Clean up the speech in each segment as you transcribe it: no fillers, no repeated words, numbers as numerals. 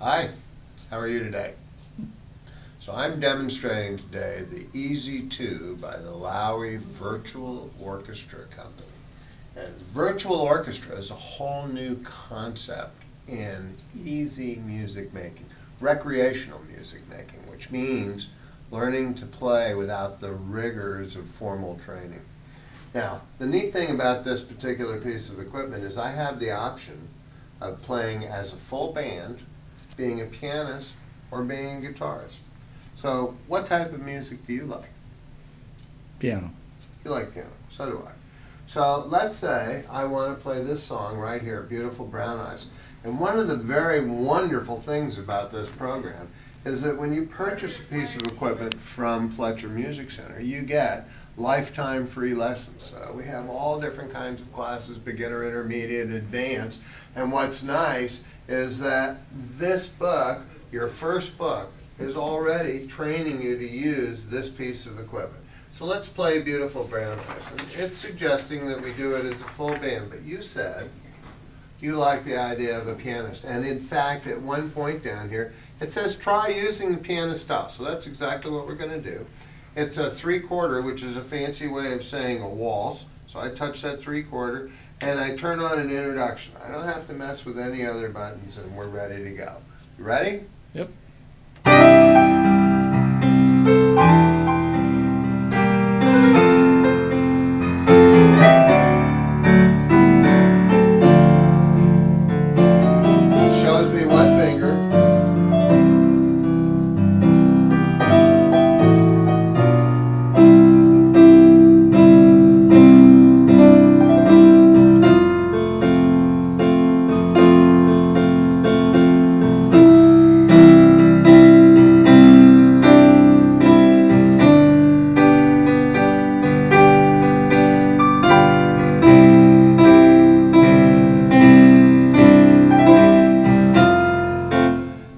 Hi, how are you today? So I'm demonstrating today the ez2 by the Lowry Virtual Orchestra Company. And virtual orchestra is a whole new concept in easy music making, recreational music making, which means learning to play without the rigors of formal training. Now, the neat thing about this particular piece of equipment is I have the option of playing as a full band, being a pianist, or being a guitarist. So, what type of music do you like? Piano. You like piano, so do I. So, let's say I want to play this song right here, Beautiful Brown Eyes. And one of the very wonderful things about this program is that when you purchase a piece of equipment from Fletcher Music Center, you get lifetime free lessons. So we have all different kinds of classes, beginner, intermediate, advanced. And what's nice is that this book, your first book, is already training you to use this piece of equipment. So let's play Beautiful Brown Eyes. And it's suggesting that we do it as a full band, but you said you like the idea of a pianist. And in fact, at one point down here, it says try using the piano style. So that's exactly what we're going to do. It's a 3/4, which is a fancy way of saying a waltz. So I touch that 3/4 and I turn on an introduction. I don't have to mess with any other buttons and we're ready to go. You ready? Yep. Shows me what finger.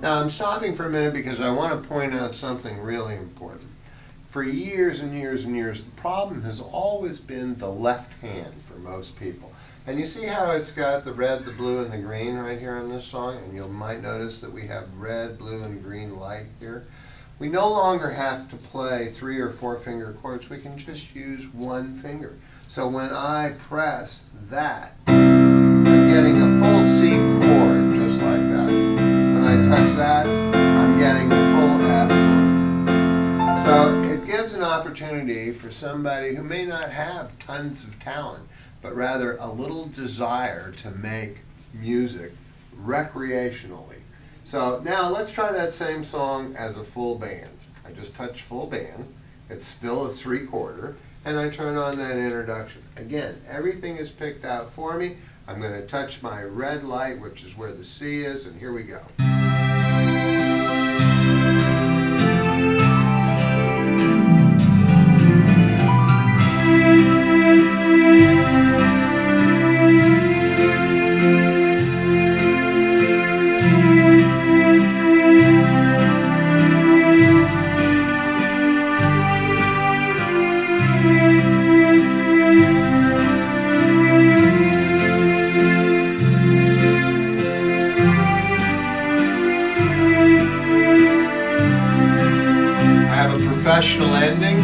Now I'm stopping for a minute because I want to point out something really important. For years and years and years, the problem has always been the left hand for most people. And you see how it's got the red, the blue, and the green right here on this song? And you might notice that we have red, blue, and green light here. We no longer have to play 3 or 4 finger chords. We can just use one finger. So when I press that, I'm getting a full C chord, just like that. When I touch that, I'm getting the full F chord. So it gives an opportunity for somebody who may not have tons of talent, but rather a little desire to make music recreationally. So now let's try that same song as a full band. I just touch full band. It's still a 3/4, and I turn on that introduction. Again, everything is picked out for me. I'm going to touch my red light, which is where the C is, and here we go. I have a professional ending.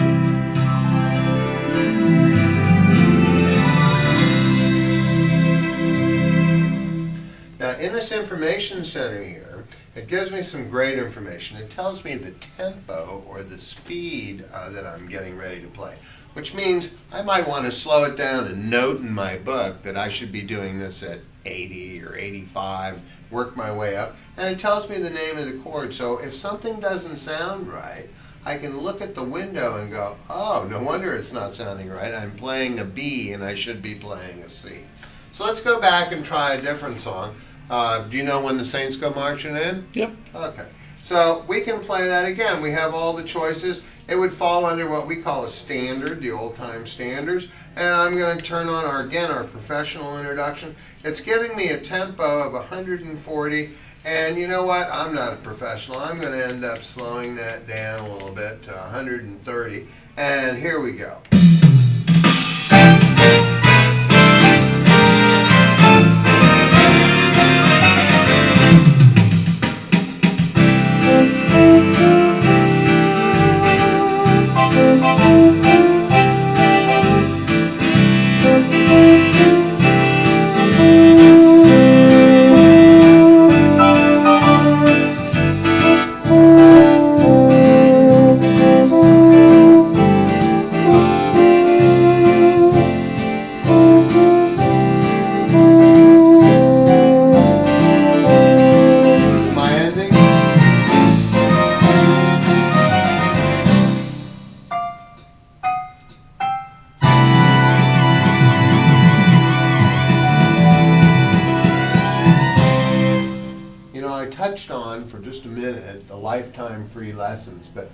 Now in this information center here, it gives me some great information. It tells me the tempo or the speed that I'm getting ready to play, which means I might want to slow it down and note in my book that I should be doing this at 80 or 85, work my way up, and it tells me the name of the chord. So if something doesn't sound right, I can look at the window and go, oh, no wonder it's not sounding right. I'm playing a B and I should be playing a C. So let's go back and try a different song. Do you know When the Saints Go Marching In? Yep. Okay. So we can play that again. We have all the choices. It would fall under what we call a standard, the old-time standards. And I'm going to turn on our professional introduction. It's giving me a tempo of 140. And you know what? I'm not a professional. I'm going to end up slowing that down a little bit to 130. And here we go. I touched on for just a minute the lifetime free lessons, but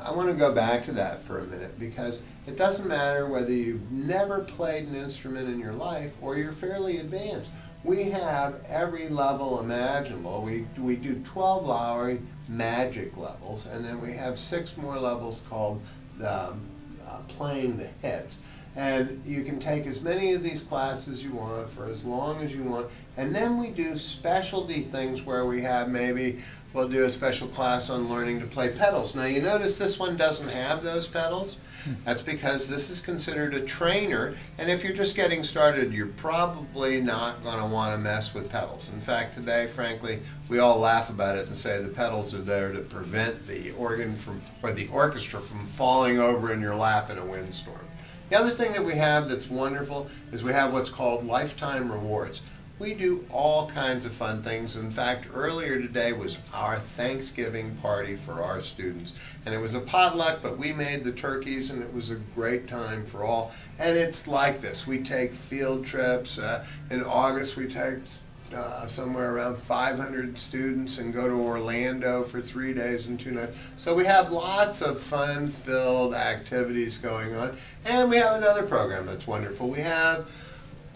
I want to go back to that for a minute because it doesn't matter whether you've never played an instrument in your life or you're fairly advanced. We have every level imaginable. We do 12-hour magic levels, and then we have 6 more levels called playing the heads. And you can take as many of these classes you want for as long as you want. And then we do specialty things where we have we'll do a special class on learning to play pedals. Now you notice this one doesn't have those pedals. That's because this is considered a trainer, and if you're just getting started, you're probably not going to want to mess with pedals. In fact, today, frankly, we all laugh about it and say the pedals are there to prevent the organ or the orchestra from falling over in your lap in a windstorm. The other thing that we have that's wonderful is we have what's called lifetime rewards. We do all kinds of fun things. In fact, earlier today was our Thanksgiving party for our students. And it was a potluck, but we made the turkeys, and it was a great time for all. And it's like this. We take field trips. In August, we take somewhere around 500 students and go to Orlando for 3 days and 2 nights. So we have lots of fun-filled activities going on. And we have another program that's wonderful. We have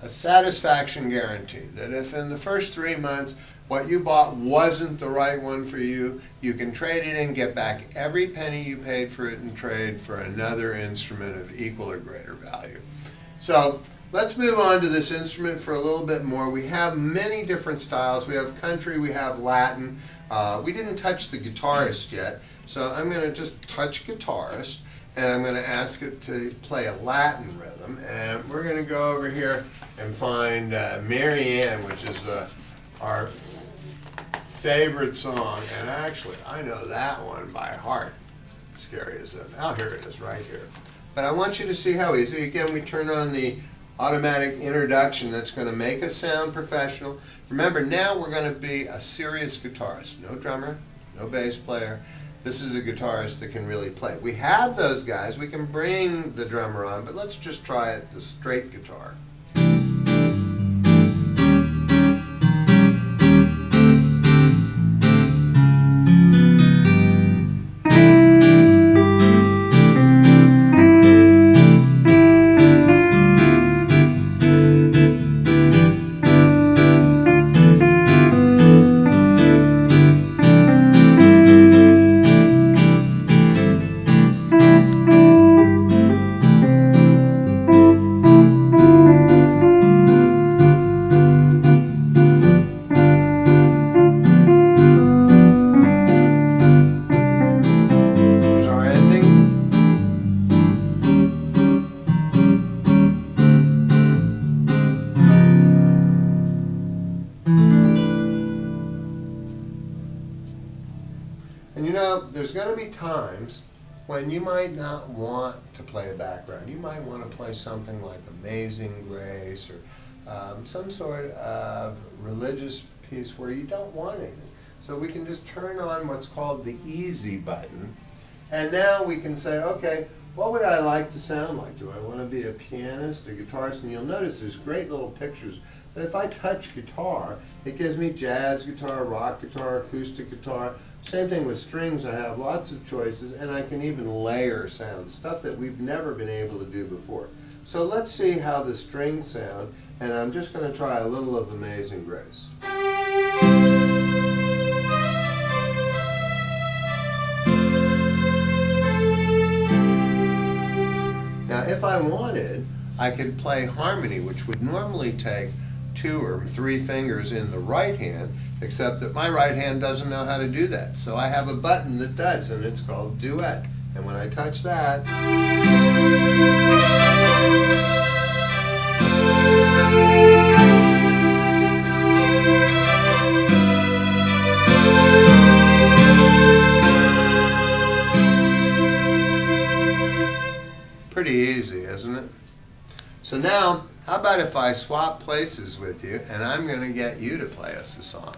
a satisfaction guarantee that if in the first 3 months what you bought wasn't the right one for you, you can trade it in, get back every penny you paid for it, and trade for another instrument of equal or greater value. So let's move on to this instrument for a little bit more. We have many different styles. We have country, we have Latin. We didn't touch the guitarist yet, so I'm going to just touch guitarist, and I'm going to ask it to play a Latin rhythm. And we're going to go over here and find Mary Ann, which is our favorite song. And actually, I know that one by heart. Scary as it. Oh, here it is, right here. But I want you to see how easy. Again, we turn on the automatic introduction that's going to make us sound professional. Remember, now we're going to be a serious guitarist. No drummer, no bass player. This is a guitarist that can really play. We have those guys. We can bring the drummer on, but let's just try it the straight guitar. And you know, there's going to be times when you might not want to play a background. You might want to play something like Amazing Grace or some sort of religious piece where you don't want anything. So we can just turn on what's called the easy button, and now we can say, okay, what would I like to sound like? Do I want to be a pianist, a guitarist? And you'll notice there's great little pictures. But if I touch guitar, it gives me jazz guitar, rock guitar, acoustic guitar. Same thing with strings. I have lots of choices, and I can even layer sounds, stuff that we've never been able to do before. So let's see how the strings sound, and I'm just going to try a little of Amazing Grace. Now, if I wanted, I could play harmony, which would normally take 2 or 3 fingers in the right hand, except that my right hand doesn't know how to do that. So I have a button that does, and it's called Duet. And when I touch that, pretty easy, isn't it? So now, how about if I swap places with you, and I'm going to get you to play us a song.